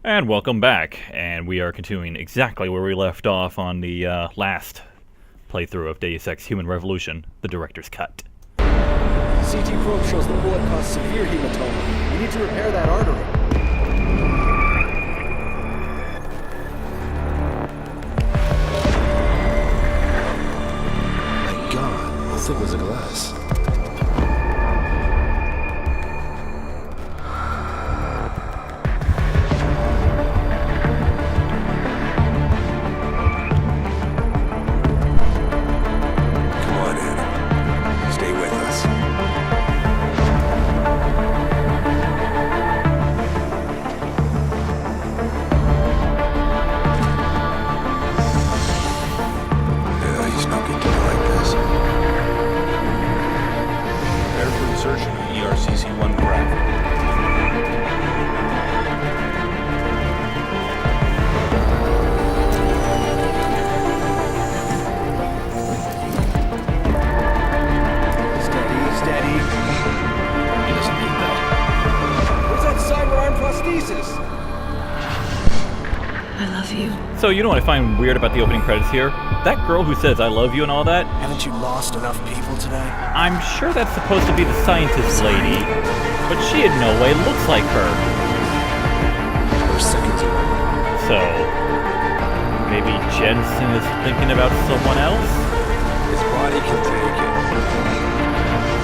And welcome back, and we are continuing exactly where we left off on the last playthrough of Deus Ex Human Revolution, the director's cut. CT probe shows the bullet caused severe hematoma. We need to repair that artery. My God, how thick was the glass? So you know what I find weird about the opening credits here? That girl who says I love you and all that. Haven't you lost enough people today? I'm sure that's supposed to be the scientist lady, but she in no way looks like her. Or seconds ago. So maybe Jensen is thinking about someone else? His body can take it.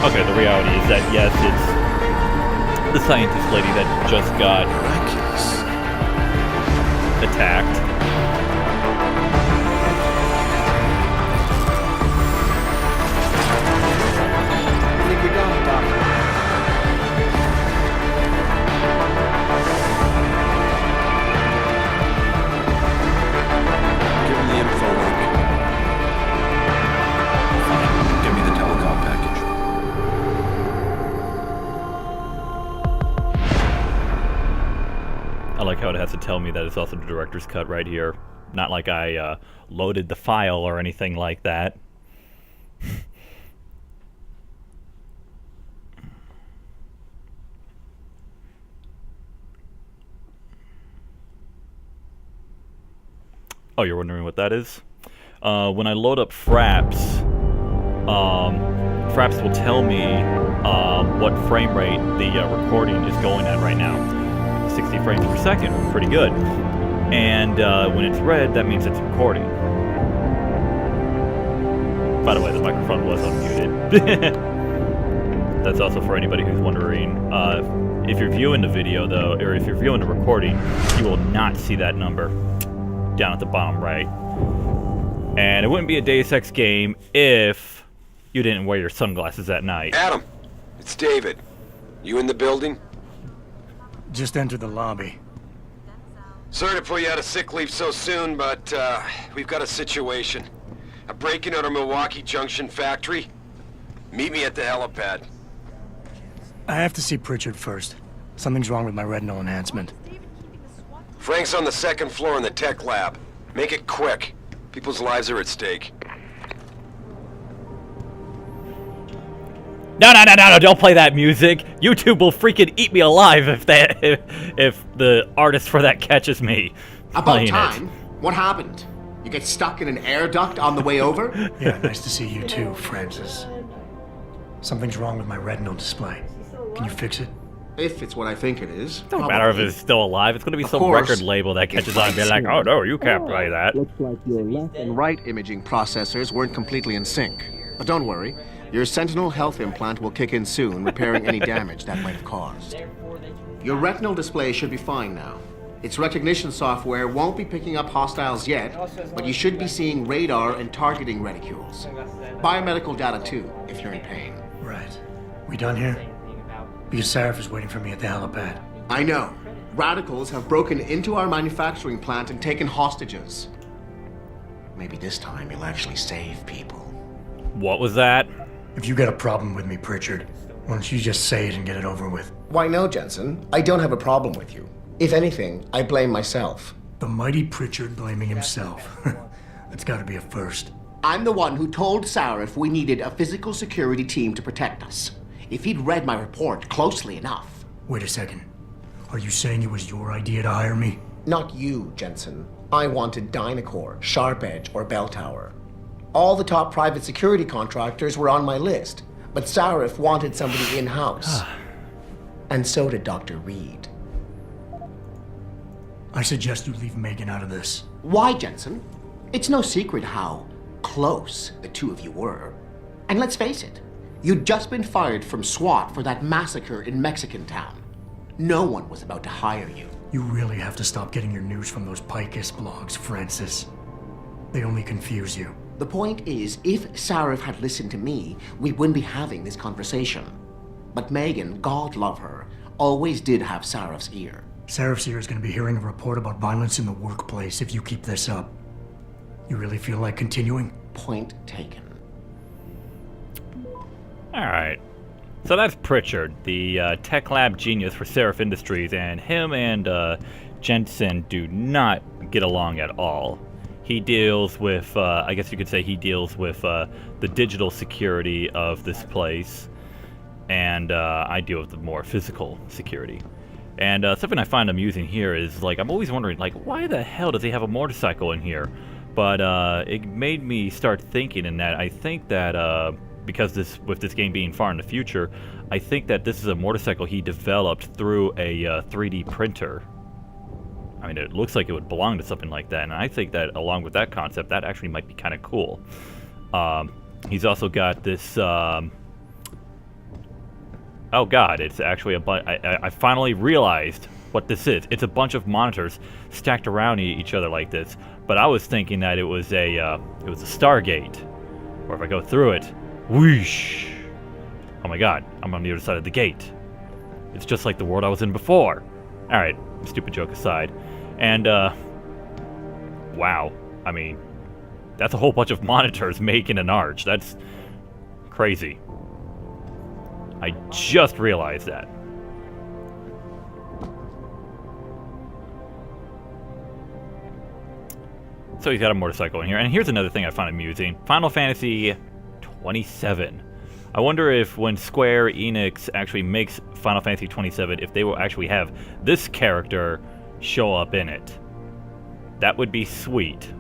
Okay, the reality is that yes, it's the scientist lady that just got Miraculous. attacked. I like how it has to tell me that it's also the director's cut right here. Not like I loaded the file or anything like that. Oh, you're wondering what that is? When I load up Fraps, Fraps will tell me what frame rate the recording is going at right now. 60 frames per second, pretty good. And when it's red, that means it's recording. By the way, the microphone was unmuted. That's also for anybody who's wondering. If you're viewing the video, though, or if you're viewing the recording, you will not see that number down at the bottom right. And it wouldn't be a Deus Ex game if you didn't wear your sunglasses at night. Adam, it's David. You in the building? Just entered the lobby. Sorry to pull you out of sick leave so soon, but we've got a situation. A break-in at our Milwaukee Junction factory. Meet me at the helipad. I have to see Pritchard first. Something's wrong with my retinal enhancement. Frank's on the second floor in the tech lab. Make it quick. People's lives are at stake. No, don't play that music. YouTube will freaking eat me alive if the artist for that catches me. About time. What happened? You get stuck in an air duct on the way over? Yeah, nice to see you too, Francis. Something's wrong with my retinal display. Can you fix it? If it's what I think it is. Doesn't matter if it's still alive. It's going to be some record label that catches on and be like, oh no, you can't play that. Looks like your left and right imaging processors weren't completely in sync. But don't worry. Your Sentinel health implant will kick in soon, repairing any damage that might have caused. Your retinal display should be fine now. Its recognition software won't be picking up hostiles yet, but you should be seeing radar and targeting reticules. Biomedical data too, if you're in pain. Right. We done here? Because Sarif is waiting for me at the helipad. I know. Radicals have broken into our manufacturing plant and taken hostages. Maybe this time you'll actually save people. What was that? If you got a problem with me, Pritchard, why don't you just say it and get it over with? Why no, Jensen. I don't have a problem with you. If anything, I blame myself. The mighty Pritchard blaming himself. That's gotta be a first. I'm the one who told Sarif we needed a physical security team to protect us. If he'd read my report closely enough. Wait a second. Are you saying it was your idea to hire me? Not you, Jensen. I wanted Dynacore, Sharp Edge, or Bell Tower. All the top private security contractors were on my list, but Sarif wanted somebody in-house. And so did Dr. Reed. I suggest you leave Megan out of this. Why, Jensen? It's no secret how close the two of you were. And let's face it, you'd just been fired from SWAT for that massacre in Mexican Town. No one was about to hire you. You really have to stop getting your news from those Picus blogs, Francis. They only confuse you. The point is, if Sarif had listened to me, we wouldn't be having this conversation. But Megan, God love her, always did have Sarif's ear. Sarif's here is going to be hearing a report about violence in the workplace if you keep this up. You really feel like continuing? Point taken. Alright. So that's Pritchard, the tech lab genius for Sarif Industries, and him and Jensen do not get along at all. He deals with, I guess you could say he deals with the digital security of this place, and I deal with the more physical security. And something I find amusing here is, like, I'm always wondering, like, why the hell does he have a motorcycle in here? But it made me start thinking in that I think that because with this game being far in the future, I think that this is a motorcycle he developed through a 3D printer. I mean, it looks like it would belong to something like that, and I think that along with that concept, that actually might be kind of cool. He's also got this... oh god, it's actually I finally realized what this is. It's a bunch of monitors stacked around each other like this, but I was thinking that it was a Stargate. Or if I go through it, whoosh! Oh my god, I'm on the other side of the gate. It's just like the world I was in before. Alright, stupid joke aside. And, wow. I mean, that's a whole bunch of monitors making an arch. That's crazy. I just realized that. So he's got a motorcycle in here. And here's another thing I find amusing. Final Fantasy 27. I wonder if when Square Enix actually makes Final Fantasy 27, if they will actually have this character show up in it. That would be sweet.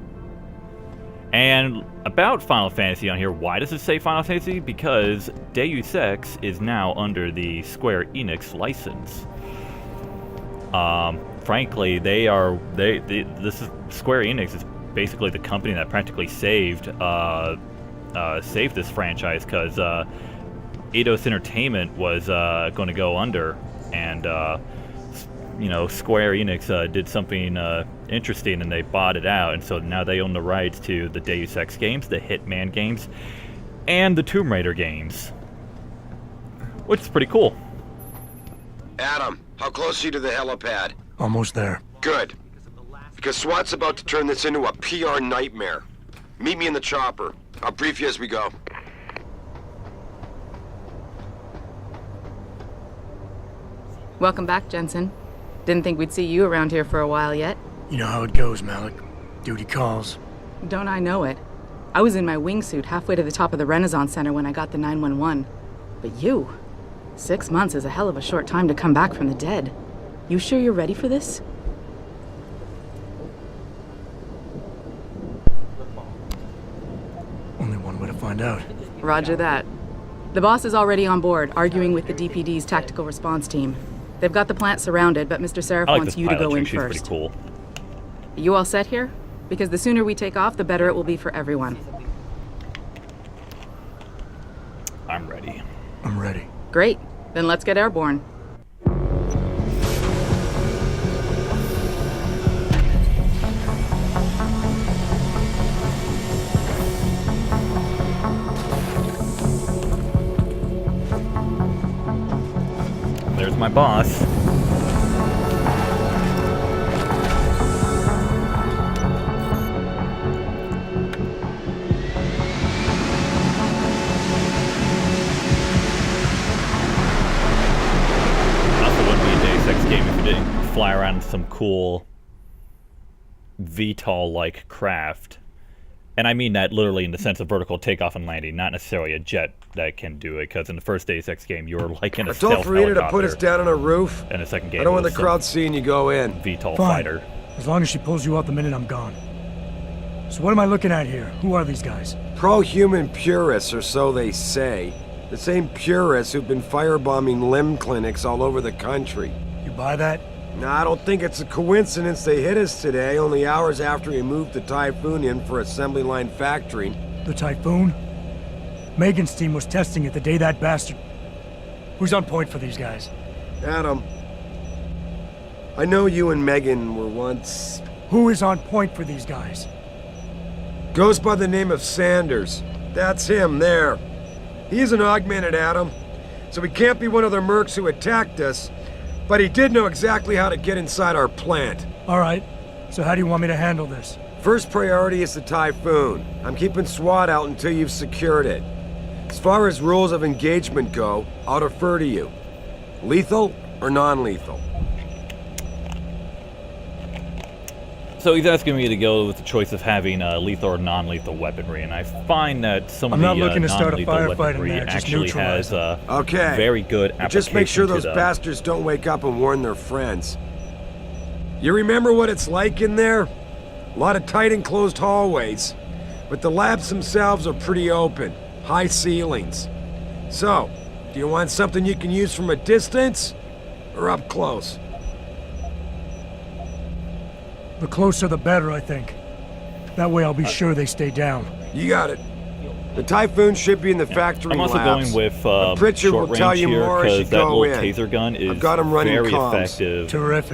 And about Final Fantasy on here, why does it say Final Fantasy? Because Deus Ex is now under the Square Enix license. Frankly, this is Square Enix is basically the company that practically saved this franchise, because Eidos Entertainment was going to go under, and Square Enix did something interesting, and they bought it out, and so now they own the rights to the Deus Ex games, the Hitman games, and the Tomb Raider games, which is pretty cool. Adam, how close are you to the helipad? Almost there. Good. Because SWAT's about to turn this into a PR nightmare. Meet me in the chopper. I'll brief you as we go. Welcome back, Jensen. Didn't think we'd see you around here for a while yet. You know how it goes, Malik. Duty calls. Don't I know it? I was in my wingsuit halfway to the top of the Renaissance Center when I got the 911. But you? 6 months is a hell of a short time to come back from the dead. You sure you're ready for this? Only one way to find out. Roger that. The boss is already on board, arguing with the DPD's tactical response team. They've got the plant surrounded, but Mr. Sarif I like wants this you to pilot go in chick. She's first. pretty cool. You all set here? Because the sooner we take off, the better it will be for everyone. I'm ready. I'm ready. Great. Then let's get airborne. There's my boss. Game if you didn't fly around in some cool VTOL-like craft. And I mean that literally in the sense of vertical takeoff and landing, not necessarily a jet that can do it, because in the first Deus Ex game, you were like in a stealth Don't Rita to put us helicopter. down on a roof. And the second game, I don't want was the crowd seeing you go in. VTOL Fine. fighter. As long as she pulls you out the minute I'm gone. So what am I looking at here? Who are these guys? Pro-human purists, or so they say. The same purists who've been firebombing limb clinics all over the country. You buy that? No, I don't think it's a coincidence they hit us today, only hours after we moved the Typhoon in for assembly line factory. The Typhoon? Megan's team was testing it the day that bastard... Who's on point for these guys? Adam, I know you and Megan were once... Who is on point for these guys? Goes by the name of Sanders. That's him, there. He's an augmented Adam, so he can't be one of the mercs who attacked us, but he did know exactly how to get inside our plant. All right. So how do you want me to handle this? First priority is the Typhoon. I'm keeping SWAT out until you've secured it. As far as rules of engagement go, I'll defer to you. Lethal or non-lethal? So he's asking me to go with the choice of having lethal or non-lethal weaponry, and I find that some of I'm the not looking to start a non-lethal firefight in weaponry there, just actually neutralize has Okay. very good application Just make sure to those them. bastards don't wake up and warn their friends. You remember what it's like in there? A lot of tight enclosed hallways, but the labs themselves are pretty open, high ceilings. So, do you want something you can use from a distance, or up close? The closer the better, I think. That way I'll be sure they stay down. You got it. The Typhoon should be in the factory I'm also labs. going with Pritchard short will tell range you here more as you because that go little in. taser gun is I've got 'em running very comms. effective Terrific.